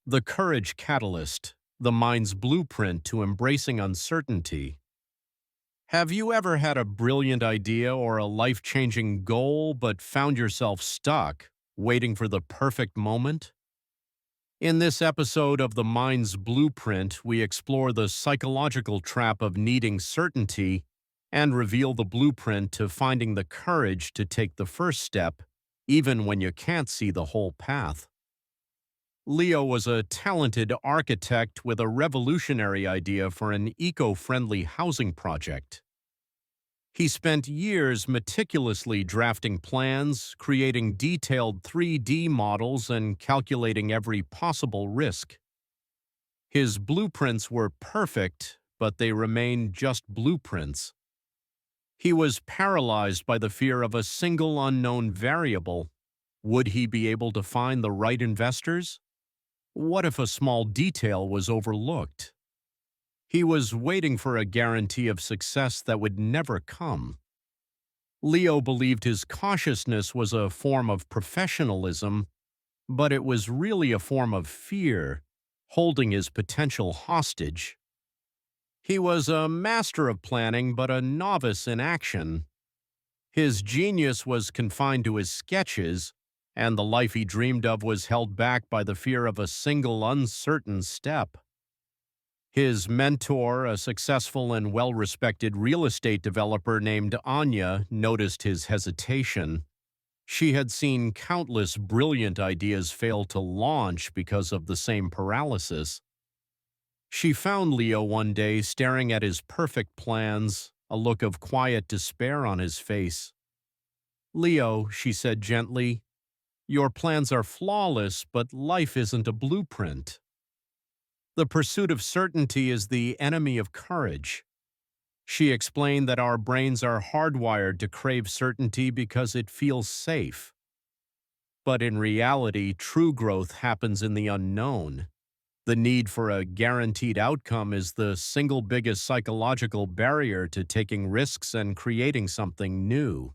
The Courage Catalyst, the mind's blueprint to embracing uncertainty. Have you ever had a brilliant idea or a life-changing goal but found yourself stuck, waiting for the perfect moment? In this episode of The Mind's Blueprint, we explore the psychological trap of needing certainty and reveal the blueprint to finding the courage to take the first step, even when you can't see the whole path. Leo was a talented architect with a revolutionary idea for an eco-friendly housing project. He spent years meticulously drafting plans, creating detailed 3D models, and calculating every possible risk. His blueprints were perfect, but they remained just blueprints. He was paralyzed by the fear of a single unknown variable. Would he be able to find the right investors? What if a small detail was overlooked? He was waiting for a guarantee of success that would never come. Leo believed his cautiousness was a form of professionalism, but it was really a form of fear, holding his potential hostage. He was a master of planning, but a novice in action. His genius was confined to his sketches, and the life he dreamed of was held back by the fear of a single uncertain step. His mentor, a successful and well-respected real estate developer named Anya, noticed his hesitation. She had seen countless brilliant ideas fail to launch because of the same paralysis. She found Leo one day staring at his perfect plans, a look of quiet despair on his face. "Leo," she said gently, "your plans are flawless, but life isn't a blueprint. The pursuit of certainty is the enemy of courage." She explained that our brains are hardwired to crave certainty because it feels safe. But in reality, true growth happens in the unknown. The need for a guaranteed outcome is the single biggest psychological barrier to taking risks and creating something new.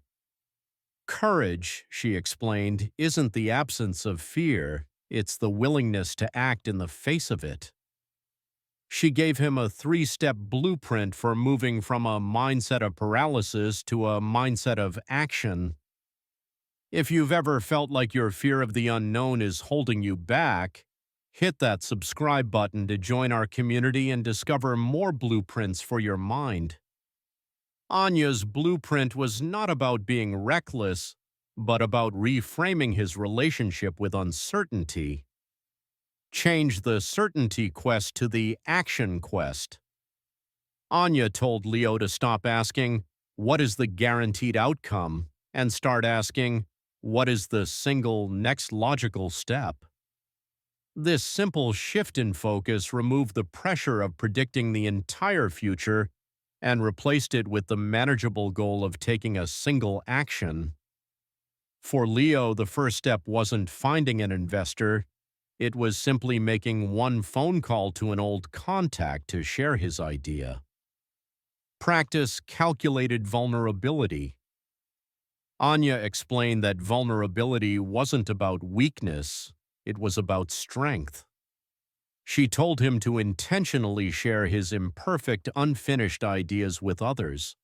Courage, she explained, isn't the absence of fear, it's the willingness to act in the face of it. She gave him a 3-step blueprint for moving from a mindset of paralysis to a mindset of action. If you've ever felt like your fear of the unknown is holding you back, hit that subscribe button to join our community and discover more blueprints for your mind. Anya's blueprint was not about being reckless, but about reframing his relationship with uncertainty. Change the certainty quest to the action quest. Anya told Leo to stop asking, "What is the guaranteed outcome?" and start asking, "What is the single next logical step?" This simple shift in focus removed the pressure of predicting the entire future and replaced it with the manageable goal of taking a single action. For Leo, the first step wasn't finding an investor. It was simply making one phone call to an old contact to share his idea. Practice calculated vulnerability. Anya explained that vulnerability wasn't about weakness, it was about strength. She told him to intentionally share his imperfect, unfinished ideas with others.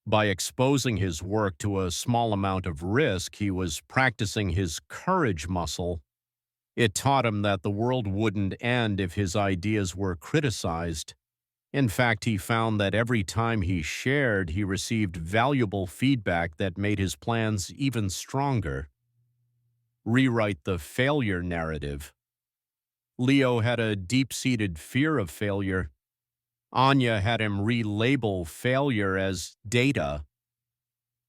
By exposing his work to a small amount of risk, he was practicing his courage muscle. It taught him that the world wouldn't end if his ideas were criticized. In fact, he found that every time he shared, he received valuable feedback that made his plans even stronger. Rewrite the failure narrative. Leo had a deep-seated fear of failure. Anya had him relabel failure as data.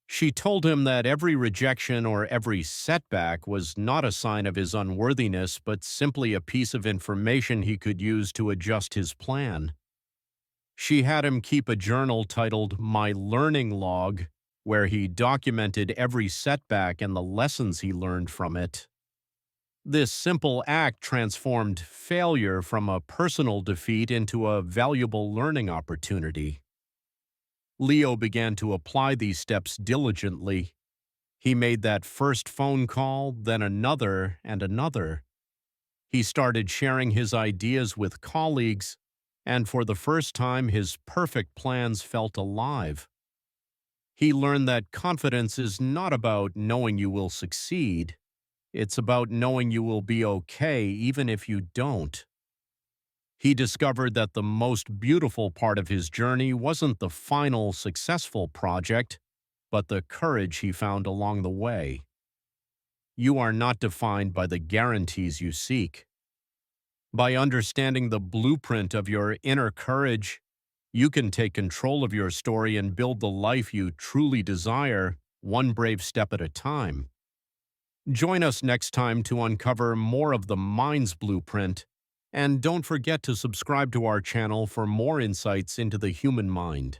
She told him that every rejection or every setback was not a sign of his unworthiness, but simply a piece of information he could use to adjust his plan. She had him keep a journal titled "My Learning Log," where he documented every setback and the lessons he learned from it. This simple act transformed failure from a personal defeat into a valuable learning opportunity. Leo began to apply these steps diligently. He made that first phone call, then another and another. He started sharing his ideas with colleagues, and for the first time, his perfect plans felt alive. He learned that confidence is not about knowing you will succeed. It's about knowing you will be okay even if you don't. He discovered that the most beautiful part of his journey wasn't the final successful project, but the courage he found along the way. You are not defined by the guarantees you seek. By understanding the blueprint of your inner courage, you can take control of your story and build the life you truly desire, one brave step at a time. Join us next time to uncover more of the mind's blueprint, and don't forget to subscribe to our channel for more insights into the human mind.